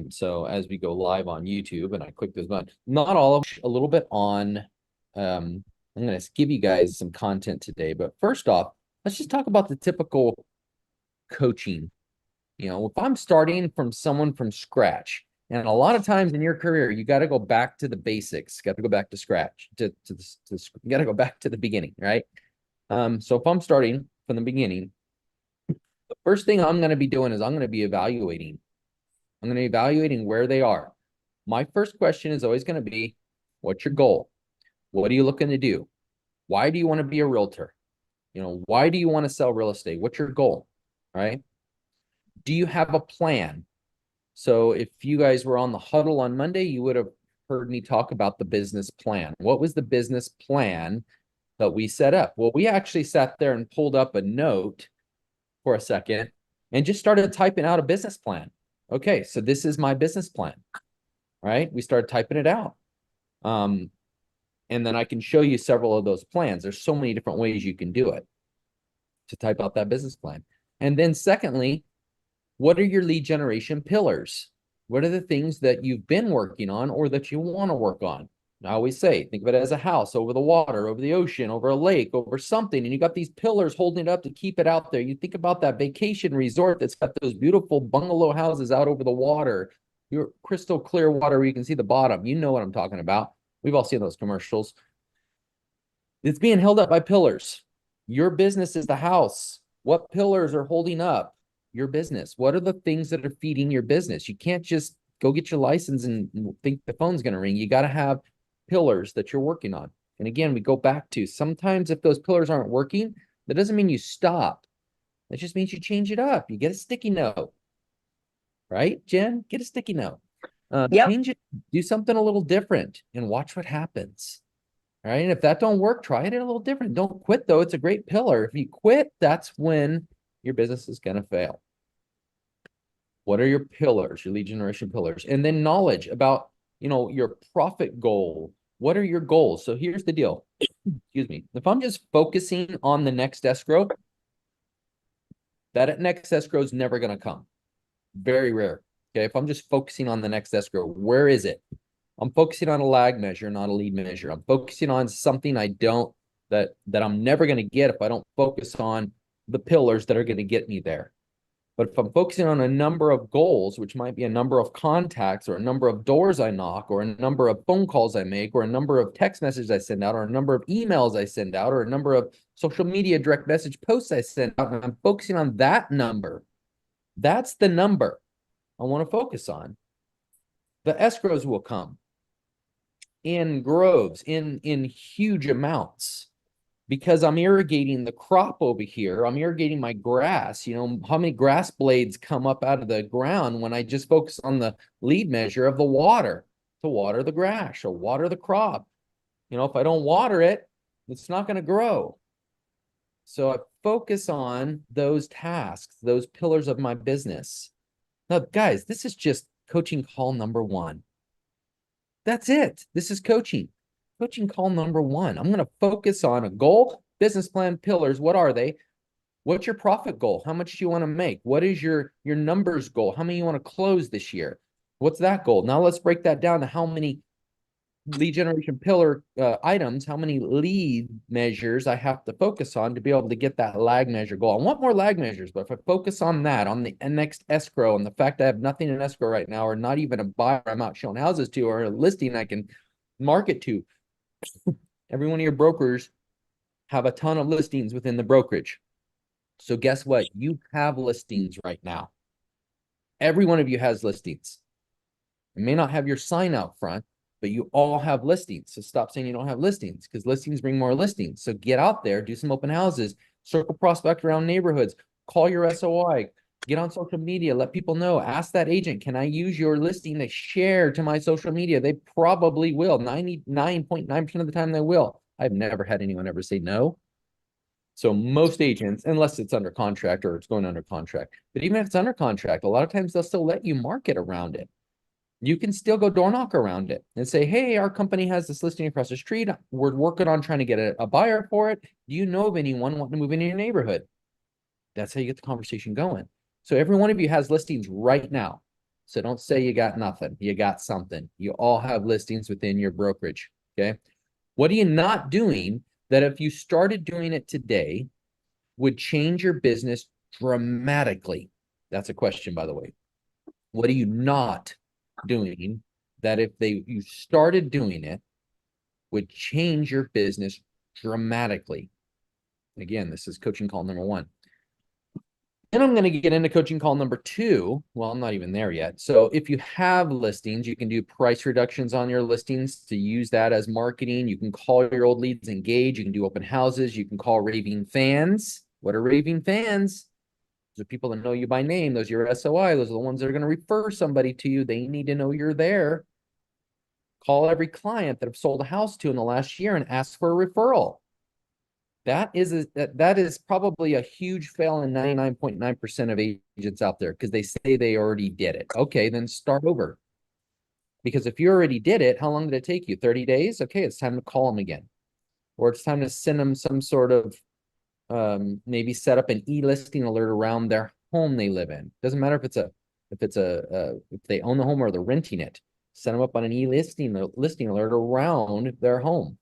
So as we go live on YouTube and I click this button, not all of a little bit on, I'm going to give you guys some content today, but first off, let's just talk about the typical coaching. You know, if I'm starting from someone from scratch, and a lot of times in your career, you got to go back to the basics, got to go back to scratch, you got to go back to the beginning, right? So if I'm starting from the beginning, the first thing I'm going to be doing is I'm going to be evaluating. I'm going to be evaluating where they are. My first question is always going to be, what's your goal? What are you looking to do? Why do you want to be a realtor? You know, why do you want to sell real estate? What's your goal, right? Do you have a plan? So if you guys were on the huddle on Monday, you would have heard me talk about the business plan. What was the business plan that we set up? Well, we actually sat there and pulled up a note for a second and just started typing out a business plan. Okay, so this is my business plan, right? We started typing it out. And then I can show you several of those plans. There's so many different ways you can do it to type out that business plan. And then secondly, what are your lead generation pillars? What are the things that you've been working on or that you want to work on? I always say, think of it as a house over the water, over the ocean, over a lake, over something, and you got these pillars holding it up to keep it out there. You think about that vacation resort that's got those beautiful bungalow houses out over the water, your crystal clear water where you can see the bottom. You know what I'm talking about. We've all seen those commercials. It's being held up by pillars. Your business is the house. What pillars are holding up your business? What are the things that are feeding your business? You can't just go get your license and think the phone's going to ring. You got to have pillars that you're working on. And again, we go back to sometimes if those pillars aren't working, that doesn't mean you stop. That just means you change it up. You get a sticky note, right, Jen? Get a sticky note. Yep. Change it, do something a little different and watch what happens. All right. And if that don't work, try it a little different. Don't quit though. It's a great pillar. If you quit, that's when your business is going to fail. What are your pillars, your lead generation pillars? And then knowledge about, you know, your profit goal. What are your goals? So here's the deal. Excuse me. If I'm just focusing on the next escrow, that next escrow is never going to come. Very rare. Okay. If I'm just focusing on the next escrow, where is it? I'm focusing on a lag measure, not a lead measure. I'm focusing on something I don't, that I'm never going to get if I don't focus on the pillars that are going to get me there. But if I'm focusing on a number of goals, which might be a number of contacts or a number of doors I knock or a number of phone calls I make or a number of text messages I send out or a number of emails I send out or a number of social media direct message posts I send out, and I'm focusing on that number, that's the number I want to focus on. The escrows will come in groves, in huge amounts, because I'm irrigating the crop over here. I'm irrigating my grass. You know, how many grass blades come up out of the ground when I just focus on the lead measure of the water to water the grass or water the crop? You know, if I don't water it, it's not going to grow. So I focus on those tasks, those pillars of my business. Now, guys, this is just coaching call number one. That's it. This is coaching. Coaching call number one. I'm going to focus on a goal, business plan, pillars. What are they? What's your profit goal? How much do you want to make? What is your numbers goal? How many you want to close this year? What's that goal? Now let's break that down to how many lead generation pillar items, how many lead measures I have to focus on to be able to get that lag measure goal. I want more lag measures, but if I focus on that, on the next escrow, and the fact I have nothing in escrow right now, or not even a buyer I'm out showing houses to, or a listing I can market to, every one of your brokers have a ton of listings within the brokerage. So guess what? You have listings right now. Every one of you has listings. You may not have your sign out front, but you all have listings. So stop saying you don't have listings, because listings bring more listings. So get out there, do some open houses, circle prospect around neighborhoods, call your SOI, get on social media, let people know, ask that agent, can I use your listing to share to my social media? They probably will. 99.9% of the time they will. I've never had anyone ever say no. So most agents, unless it's under contract or it's going under contract, but even if it's under contract, a lot of times they'll still let you market around it. You can still go door knock around it and say, hey, our company has this listing across the street. We're working on trying to get a buyer for it. Do you know of anyone wanting to move into your neighborhood? That's how you get the conversation going. So every one of you has listings right now. So don't say you got nothing. You got something. You all have listings within your brokerage. Okay. What are you not doing that if you started doing it today would change your business dramatically? That's a question, by the way. What are you not doing that if you started doing it would change your business dramatically? Again, this is coaching call number 1. And I'm going to get into coaching call number 2. Well, I'm not even there yet. So if you have listings, you can do price reductions on your listings to use that as marketing. You can call your old leads engage. You can do open houses. You can call raving fans. What are raving fans? Those are people that know you by name. Those are your SOI. Those are the ones that are going to refer somebody to you. They need to know you're there. Call every client that I've sold a house to in the last year and ask for a referral. That is probably a huge fail in 99.9% of agents out there because they say they already did it. Okay, then start over. Because if you already did it, how long did it take you? 30 days? Okay, it's time to call them again. Or it's time to send them some sort of maybe set up an e-listing alert around their home they live in. Doesn't matter if if they own the home or they're renting it. Set them up on an e-listing alert around their home.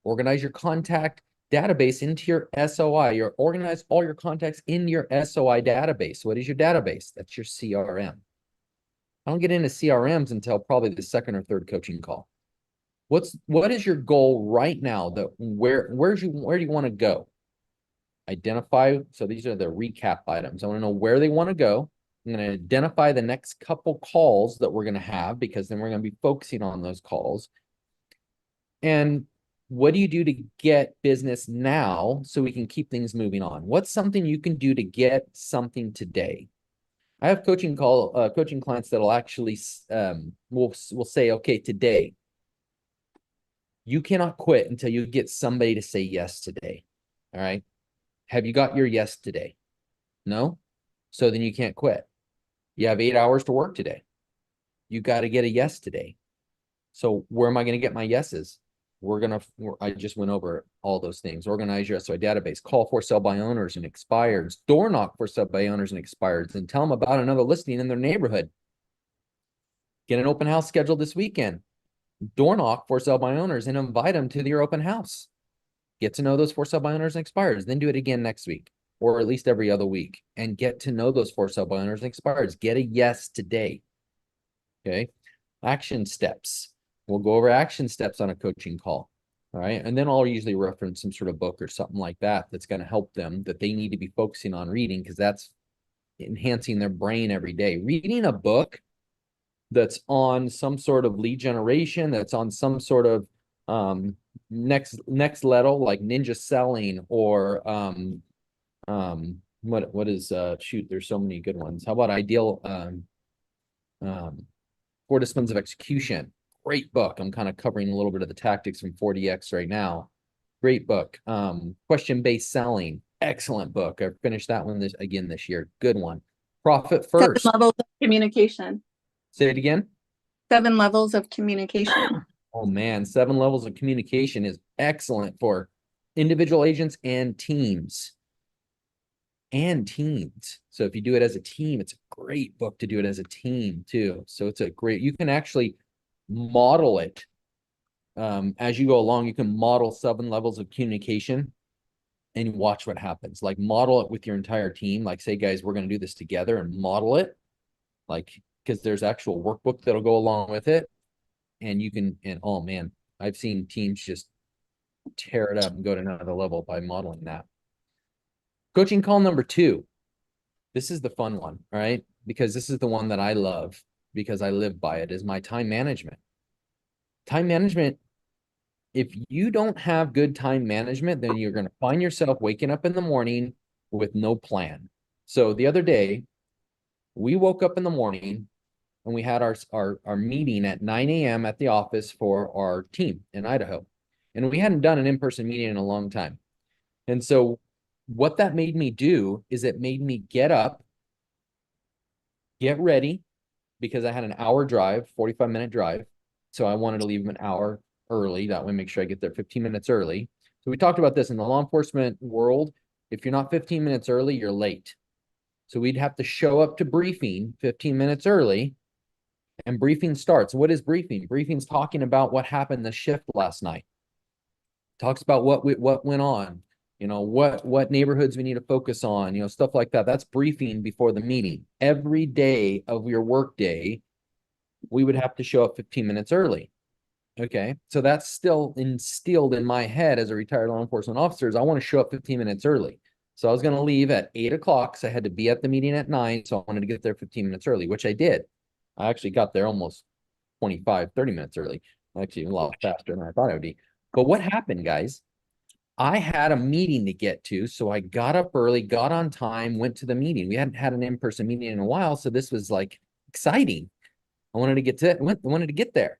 Organize your contact database into your SOI. Organize all your contacts in your SOI database. What is your database? That's your CRM. I don't get into CRMs until probably the second or third coaching call. What is your goal right now? Where do you want to go? Identify. So these are the recap items. I want to know where they want to go. I'm going to identify the next couple calls that we're going to have because then we're going to be focusing on those calls. And what do you do to get business now so we can keep things moving on? What's something you can do to get something today? I have coaching clients that'll actually will say, okay, today you cannot quit until you get somebody to say yes today. All right. Have you got your yes today? No. So then you can't quit. You have 8 hours to work today. You got to get a yes today. So where am I going to get my yeses? I just went over all those things. Organize your SOI database, call for sale by owners and expireds, door knock for sale by owners and expireds, and tell them about another listing in their neighborhood. Get an open house scheduled this weekend. Door knock for sale by owners and invite them to your open house. Get to know those for sale by owners and expireds, then do it again next week, or at least every other week, and get to know those for sale by owners and expireds. Get a yes today. Okay. Action steps. We'll go over action steps on a coaching call. All right. And then I'll usually reference some sort of book or something like that that's going to help them that they need to be focusing on reading because that's enhancing their brain every day. Reading a book that's on some sort of lead generation, that's on some sort of next level like ninja selling or what is shoot, there's so many good ones. How about ideal 4 Disciplines of Execution? Great book. I'm kind of covering a little bit of the tactics from 40X right now. Great book. Question-based selling. Excellent book. I finished that one this year. Good one. Profit First. 7 levels of communication. Say it again. 7 levels of communication. Oh man, 7 levels of communication is excellent for individual agents and teams. So if you do it as a team, it's a great book to do it as a team too. So it's you can actually model it as you go along. You can model 7 levels of communication and watch what happens. Like model it with your entire team. Like say, guys, we're going to do this together and model it. Like, because there's actual workbook that'll go along with it. And you can, and oh man, I've seen teams just tear it up and go to another level by modeling that. Coaching call number 2. This is the fun one, right? Because this is the one that I love because I live by it, is my time management. Time management, if you don't have good time management, then you're going to find yourself waking up in the morning with no plan. So the other day, we woke up in the morning and we had our meeting at 9 a.m. at the office for our team in Idaho. And we hadn't done an in-person meeting in a long time. And so what that made me do is it made me get up, get ready, because I had an hour drive, 45-minute drive. So I wanted to leave an hour early. That way, make sure I get there 15 minutes early. So we talked about this in the law enforcement world. If you're not 15 minutes early, you're late. So we'd have to show up to briefing 15 minutes early, and briefing starts. What is briefing? Briefing's talking about what happened the shift last night. Talks about what went on, what neighborhoods we need to focus on, stuff like that. That's briefing before the meeting. Every day of your work day, we would have to show up 15 minutes early. Okay, so that's still instilled in my head as a retired law enforcement officer is I want to show up 15 minutes early. So I was going to leave at 8 o'clock. So I had to be at the meeting at 9. So I wanted to get there 15 minutes early, which I did. I actually got there almost 25, 30 minutes early. Actually, a lot faster than I thought I would be. But what happened, guys? I had a meeting to get to. So I got up early, got on time, went to the meeting. We hadn't had an in-person meeting in a while. So this was like exciting. I wanted to get there.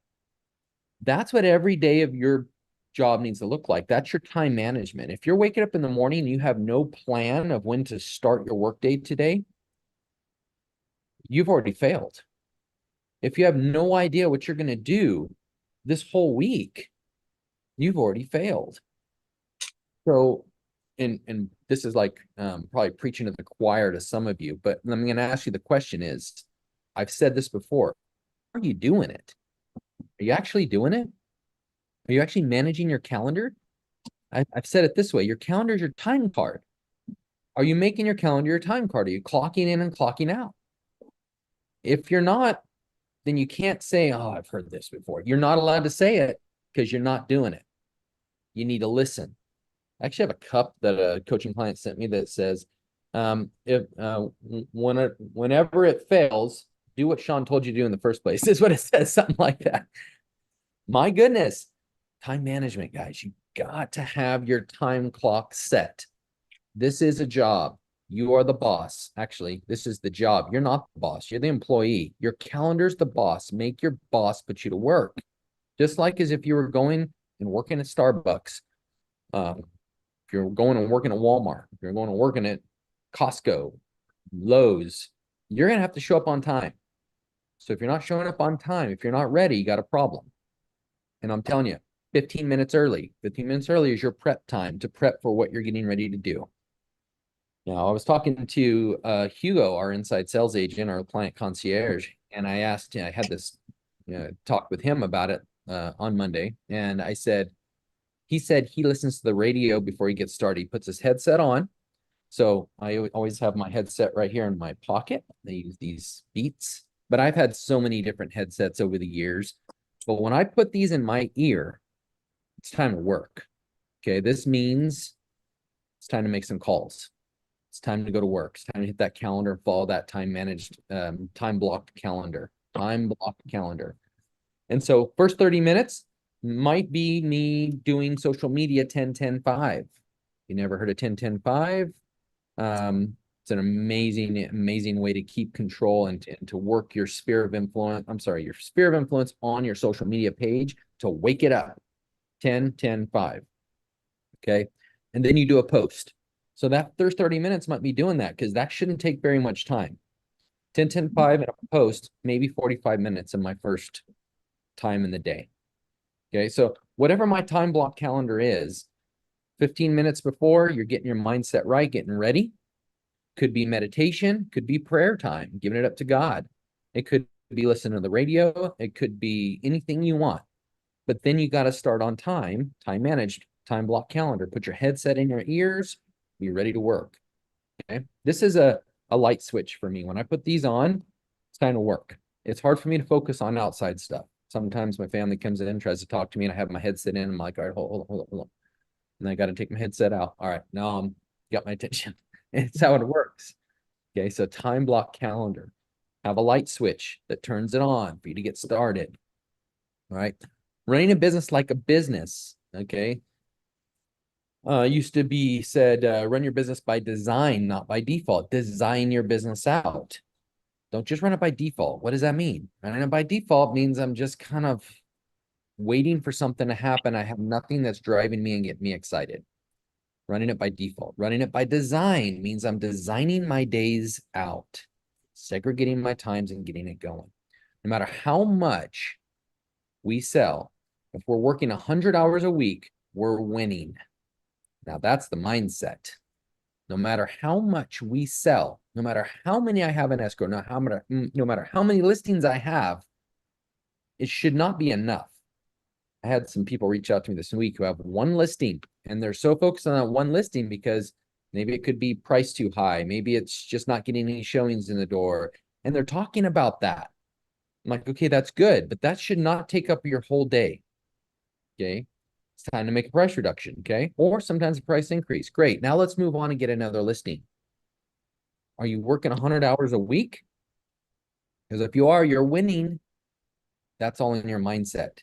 That's what every day of your job needs to look like. That's your time management. If you're waking up in the morning and you have no plan of when to start your workday today, you've already failed. If you have no idea what you're going to do this whole week, you've already failed. So, and this is like probably preaching to the choir to some of you, but I'm going to ask you the question is, I've said this before, are you doing it? Are you actually doing it? Are you actually managing your calendar? I've said it this way, your calendar is your time card. Are you making your calendar your time card? Are you clocking in and clocking out? If you're not, then you can't say, oh, I've heard this before. You're not allowed to say it because you're not doing it. You need to listen. I actually have a cup that a coaching client sent me that says, whenever it fails, do what Sean told you to do in the first place. Is what it says, something like that. My goodness, time management, guys. You got to have your time clock set. This is a job. You are the boss. Actually, this is the job. You're not the boss. You're the employee. Your calendar's the boss. Make your boss put you to work. Just like as if you were going and working at Starbucks. If you're going and working at Walmart, if you're going and working at Costco, Lowe's, you're going to have to show up on time. So if you're not showing up on time, if you're not ready, you got a problem. And I'm telling you, 15 minutes early. 15 minutes early is your prep time to prep for what you're getting ready to do. Now, I was talking to Hugo, our inside sales agent, our client concierge, and I asked, I had this talk with him about it on Monday. And he said he listens to the radio before he gets started. He puts his headset on. So I always have my headset right here in my pocket. They use these Beats, but I've had so many different headsets over the years. But when I put these in my ear, it's time to work. Okay, this means it's time to make some calls. It's time to go to work. It's time to hit that calendar, follow that time managed, time blocked calendar, And so first 30 minutes might be me doing social media 10-10-5. You never heard of 10-10-5? It's an amazing way to keep control and to work your sphere of influence. I'm sorry, your sphere of influence on your social media page to wake it up. 10-10-5. Okay. And then you do a post. So that first 30 minutes might be doing that because that shouldn't take very much time. 10-10-5 and a post, maybe 45 minutes in my first time in the day. Okay. So whatever my time block calendar is, 15 minutes before, you're getting your mindset right, getting ready. Could be meditation, could be prayer time, giving it up to God. It could be listening to the radio. It could be anything you want. But then you got to start on time managed, time block calendar. Put your headset in your ears, be ready to work. Okay. This is a light switch for me. When I put these on, it's time to work. It's hard for me to focus on outside stuff. Sometimes my family comes in, tries to talk to me, and I have my headset in. I'm like, all right, hold on. And I got to take my headset out. All right, now I'm got my attention. It's how it works. Okay, so time block calendar. Have a light switch that turns it on for you to get started. All right. Running a business like a business. Okay. Used to be said, run your business by design, not by default. Design your business out. Don't just run it by default. What does that mean? Running it by default means I'm just kind of waiting for something to happen. I have nothing that's driving me and getting me excited. Running it by default. Running it by design means I'm designing my days out, segregating my times and getting it going. No matter how much we sell, if we're working 100 hours a week, we're winning. Now that's the mindset. no matter how much we sell, no matter how many I have in escrow, no matter how many listings I have, it should not be enough. I had some people reach out to me this week who have one listing and they're so focused on that one listing because maybe it could be priced too high. Maybe it's just not getting any showings in the door. And they're talking about that. I'm like, okay, that's good, but that should not take up your whole day. Okay. It's time to make a price reduction. Okay. Or sometimes a price increase. Great. Now let's move on and get another listing. Are you working 100 hours a week? Because if you are, you're winning. That's all in your mindset.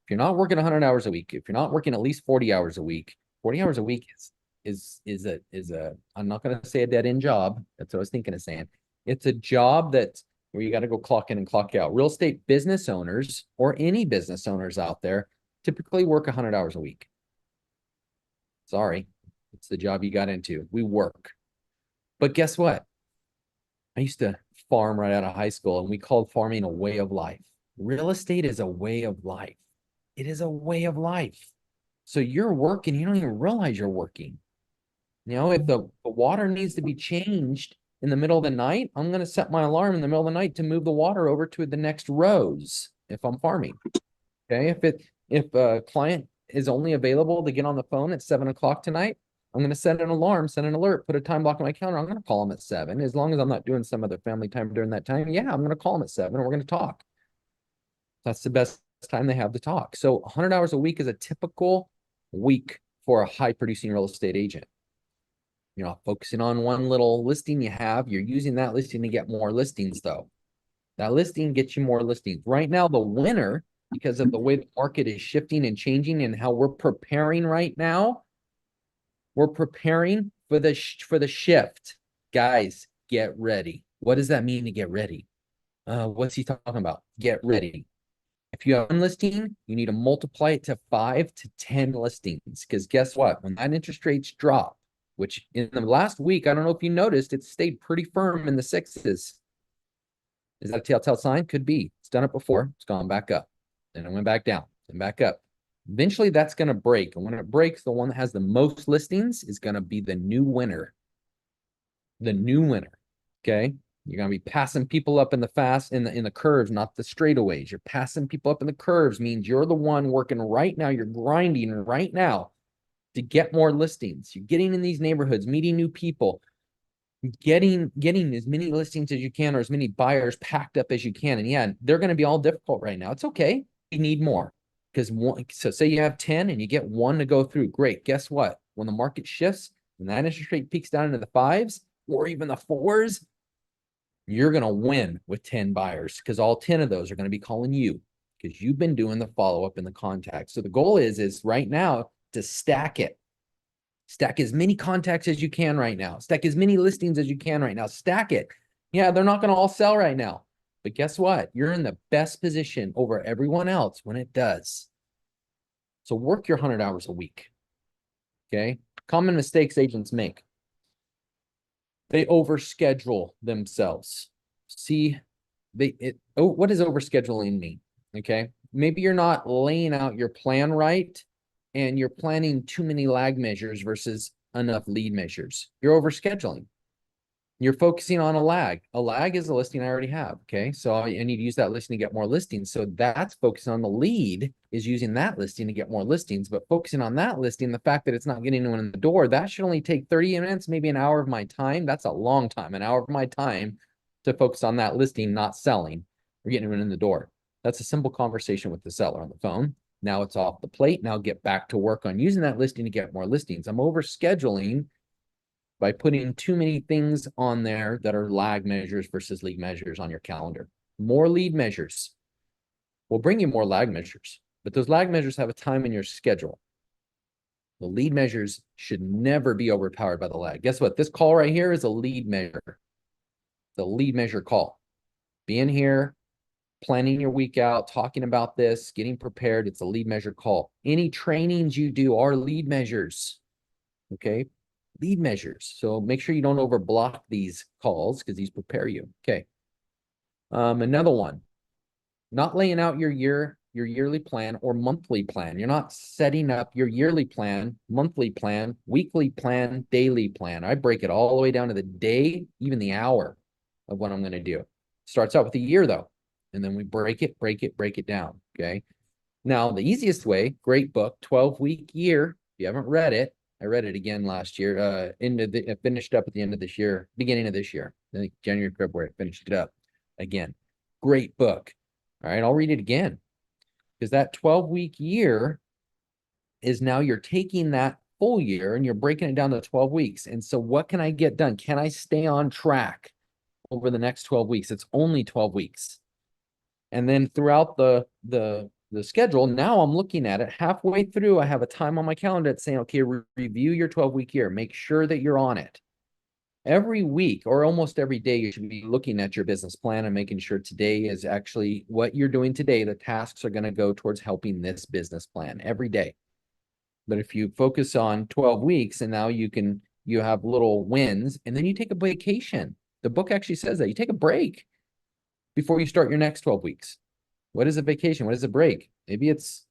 If you're not working 100 hours a week, if you're not working at least 40 hours a week, 40 hours a week is a I'm not going to say a dead end job. That's what I was thinking of saying. It's a job that's where you got to go clock in and clock out. Real estate business owners or any business owners out there typically work 100 hours a week. Sorry, it's the job you got into. We work. But guess what? I used to farm right out of high school, and we called farming a way of life. Real estate is a way of life. It is a way of life. So you're working, you don't even realize you're working. You know, if the water needs to be changed in the middle of the night, I'm going to set my alarm in the middle of the night to move the water over to the next rows if I'm farming. Okay. If a client is only available to get on the phone at 7 o'clock tonight, I'm going to set an alarm, set an alert, put a time block on my calendar. I'm going to call them at 7. As long as I'm not doing some other family time during that time. Yeah, I'm going to call them at 7 and we're going to talk. That's the best time they have to talk. So 100 hours a week is a typical week for a high producing real estate agent. You're not focusing on one little listing you have. You're using that listing to get more listings though. That listing gets you more listings. Right now, the winner, because of the way the market is shifting and changing and how we're preparing right now, we're preparing for the shift. Guys, get ready. What does that mean to get ready? What's he talking about? Get ready. If you have one listing, you need to multiply it to 5 to 10 listings. Because guess what? When that interest rates drop, which in the last week, I don't know if you noticed, it stayed pretty firm in the 6s. Is that a telltale sign? Could be. It's done it before. It's gone back up. Then it went back down and back up. Eventually, that's going to break. And when it breaks, the one that has the most listings is going to be the new winner. The new winner. Okay. You're going to be passing people up in the curves, not the straightaways. You're passing people up in the curves means you're the one working right now. You're grinding right now to get more listings. You're getting in these neighborhoods, meeting new people, getting as many listings as you can or as many buyers packed up as you can. And yeah, they're going to be all difficult right now. It's okay. You need more because so say you have 10 and you get one to go through. Great. Guess what? When the market shifts, when that interest rate peaks down into the 5s or even the 4s, you're going to win with 10 buyers because all 10 of those are going to be calling you because you've been doing the follow-up and the contact. So the goal is right now to stack it. Stack as many contacts as you can right now. Stack as many listings as you can right now. Stack it. Yeah, they're not going to all sell right now. But guess what? You're in the best position over everyone else when it does. So work your 100 hours a week. Okay? Common mistakes agents make. They overschedule themselves. See, what does overscheduling mean? Okay. Maybe you're not laying out your plan right and you're planning too many lag measures versus enough lead measures. You're overscheduling. You're focusing on a lag. A lag is a listing I already have. Okay. So I need to use that listing to get more listings. So that's focusing on the lead is using that listing to get more listings, but focusing on that listing, the fact that it's not getting anyone in the door, that should only take 30 minutes, maybe an hour of my time. That's a long time, an hour of my time to focus on that listing, not selling or getting anyone in the door. That's a simple conversation with the seller on the phone. Now it's off the plate. Now get back to work on using that listing to get more listings. I'm overscheduling by putting too many things on there that are lag measures versus lead measures on your calendar. More lead measures will bring you more lag measures, but those lag measures have a time in your schedule. The lead measures should never be overpowered by the lag. Guess what? This call right here is a lead measure. The lead measure call. Being here, planning your week out, talking about this, getting prepared, it's a lead measure call. Any trainings you do are lead measures. Okay. Lead measures. So make sure you don't overblock these calls because these prepare you. Okay. Another one, not laying out your year your yearly plan or monthly plan. You're not setting up your yearly plan, monthly plan, weekly plan, daily plan. I break it all the way down to the day, even the hour of what I'm going to do. Starts out with a year though, and then we break it down. Okay. Now, the easiest way, great book, 12-week year. If you haven't read it, I read it again last year. Finished up at the end of this year, beginning of this year. I think January, February, I finished it up again. Great book. All right, I'll read it again. Because that 12-week year is now you're taking that full year and you're breaking it down to 12 weeks. And so what can I get done? Can I stay on track over the next 12 weeks? It's only 12 weeks. And then throughout the schedule, now I'm looking at it halfway through. I have a time on my calendar that's saying, okay, review your 12-week year. Make sure that you're on it. Every week or almost every day, you should be looking at your business plan and making sure today is actually what you're doing today. The tasks are going to go towards helping this business plan every day. But if you focus on 12 weeks and now you have little wins and then you take a vacation. The book actually says that you take a break before you start your next 12 weeks. What is a vacation? What is a break? Maybe it's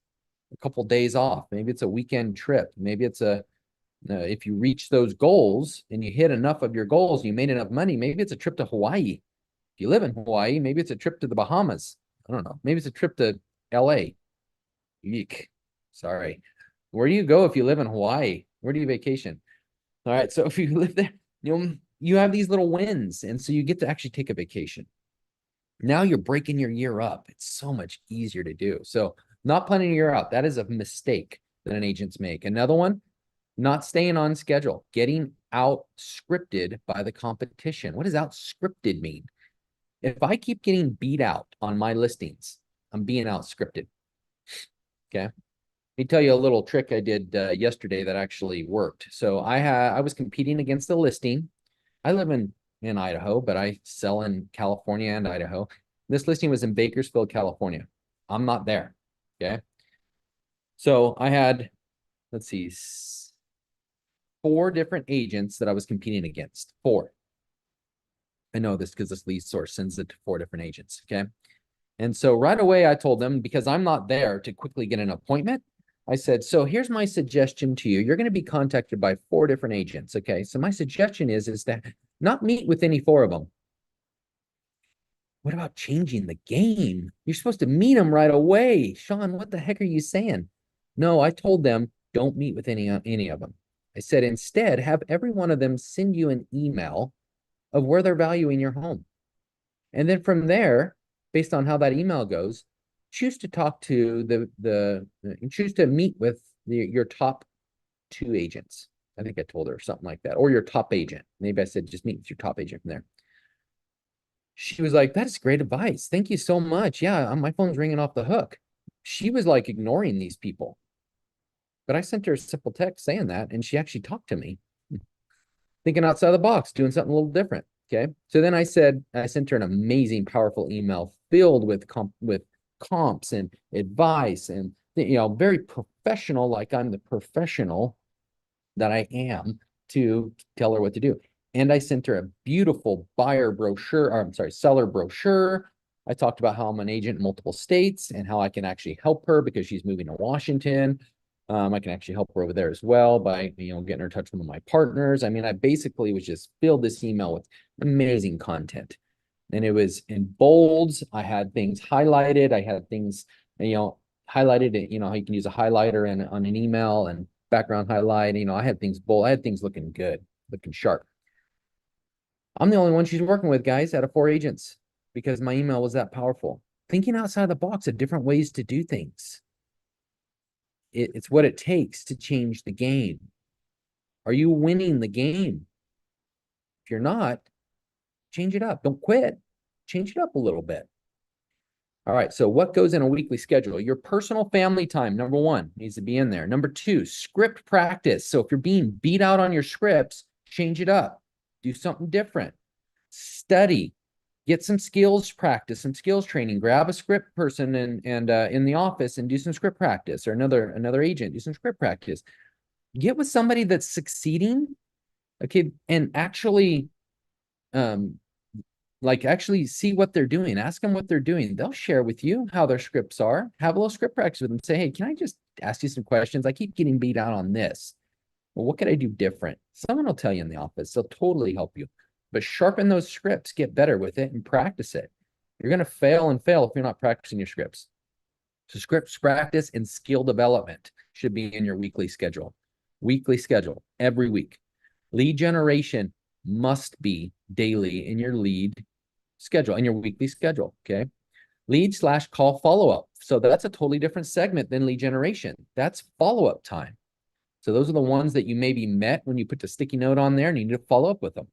a couple days off. Maybe it's a weekend trip. Maybe it's if you reach those goals and you hit enough of your goals, you made enough money, maybe it's a trip to Hawaii. If you live in Hawaii, maybe it's a trip to the Bahamas. I don't know. Maybe it's a trip to LA. Eek. Sorry. Where do you go if you live in Hawaii? Where do you vacation? All right. So if you live there, you have these little wins. And so you get to actually take a vacation. Now you're breaking your year up. It's so much easier to do. So not planning a year out, that is a mistake that an agents make. Another one, not staying on schedule, getting out scripted by the competition. What does out scripted mean? If I keep getting beat out on my listings, I'm being out scripted. Okay. Let me tell you a little trick I did yesterday that actually worked. So I was competing against a listing. I live in Idaho, but I sell in California and Idaho. This listing was in Bakersfield, California. I'm not there. Okay. So I had, let's see, 4 different agents that I was competing against. 4. I know this because this lead source sends it to 4 different agents. Okay. And so right away, I told them, because I'm not there to quickly get an appointment, I said, so here's my suggestion to you. You're going to be contacted by 4 different agents. Okay. So my suggestion is to not meet with any 4 of them. What about changing the game? You're supposed to meet them right away. Sean, what the heck are you saying? No, I told them, don't meet with any of them. I said, instead, have every one of them send you an email of where they're valuing your home. And then from there, based on how that email goes, choose to talk to choose to meet with your top 2 agents. I think I told her something like that, or your top agent. Maybe I said, just meet with your top agent from there. She was like, that's great advice. Thank you so much. Yeah, my phone's ringing off the hook. She was like ignoring these people. But I sent her a simple text saying that, and she actually talked to me. Thinking outside the box, doing something a little different. Okay. So then I sent her an amazing, powerful email filled with comps and advice and, very professional, like I'm the professional that I am, to tell her what to do. And I sent her a beautiful seller brochure. I talked about how I'm an agent in multiple states and how I can actually help her because she's moving to Washington. I can actually help her over there as well by, getting her in touch with one of my partners. I mean, I basically was just filled this email with amazing content. And it was in bolds. I had things highlighted. I had things, highlighted, how you can use a highlighter on an email and background highlight. I had things bold. I had things looking good, looking sharp. I'm the only one she's working with, guys, out of 4 agents, because my email was that powerful. Thinking outside the box of different ways to do things. It's what it takes to change the game. Are you winning the game? If you're not, change it up. Don't quit. Change it up a little bit. All right. So what goes in a weekly schedule? Your personal family time, number 1, needs to be in there. Number 2, script practice. So if you're being beat out on your scripts, change it up. Do something different. Study. Get some skills practice, some skills training. Grab a script person and in the office and do some script practice, or another agent, do some script practice. Get with somebody that's succeeding, okay, and actually like actually see what they're doing. Ask them what they're doing. They'll share with you how their scripts are. Have a little script practice with them. Say, hey, can I just ask you some questions? I keep getting beat out on this. Well, what could I do different? Someone will tell you in the office. They'll totally help you. But sharpen those scripts, get better with it, and practice it. You're going to fail and fail if you're not practicing your scripts. So scripts practice and skill development should be in your weekly schedule. Weekly schedule every week. Lead generation must be daily in your lead schedule, in your weekly schedule, okay? Lead/call follow-up. So that's a totally different segment than lead generation. That's follow-up time. So those are the ones that you maybe met when you put the sticky note on there and you need to follow up with them.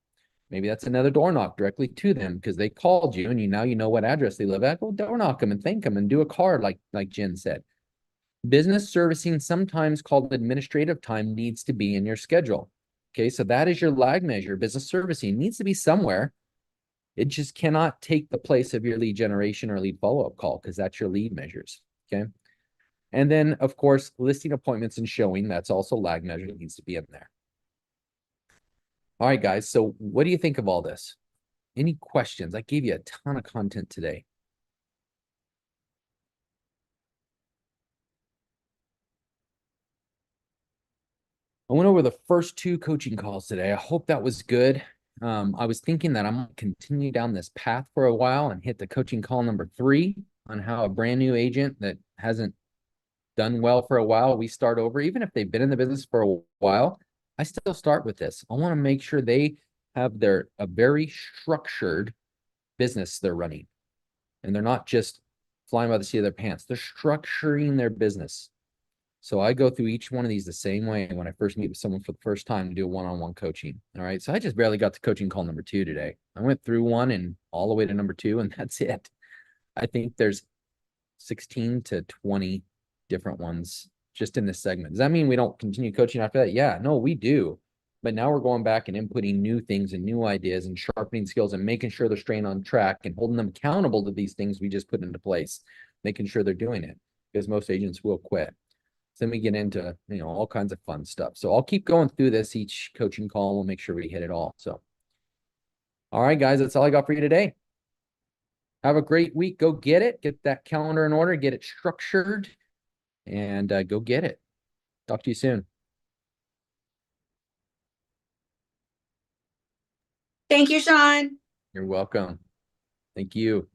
Maybe that's another door knock directly to them because they called you and you know what address they live at. Go door knock them and thank them and do a card like Jen said. Business servicing, sometimes called administrative time, needs to be in your schedule. Okay, so that is your lag measure. Business servicing needs to be somewhere. It just cannot take the place of your lead generation or lead follow-up call because that's your lead measures. Okay. And then, of course, listing appointments and showing, that's also lag measure that needs to be in there. All right, guys. So what do you think of all this? Any questions? I gave you a ton of content today. I went over the first 2 coaching calls today. I hope that was good. I was thinking that I'm going to continue down this path for a while and hit the coaching call number 3 on how a brand new agent that hasn't done well for a while, we start over. Even if they've been in the business for a while, I still start with this. I want to make sure they have a very structured business they're running. And they're not just flying by the seat of their pants. They're structuring their business. So I go through each one of these the same way when I first meet with someone for the first time to do a one-on-one coaching. All right. So I just barely got to coaching call number 2 today. I went through 1 and all the way to number 2, and that's it. I think there's 16 to 20 different ones just in this segment. Does that mean we don't continue coaching after that? Yeah, no, we do. But now we're going back and inputting new things and new ideas and sharpening skills and making sure they're staying on track and holding them accountable to these things we just put into place, making sure they're doing it, because most agents will quit. So then we get into, all kinds of fun stuff. So I'll keep going through this each coaching call. We'll make sure we hit it all. So, all right, guys, that's all I got for you today. Have a great week. Go get it. Get that calendar in order. Get it structured. And go get it. Talk to you soon. Thank you, Sean. You're welcome. Thank you.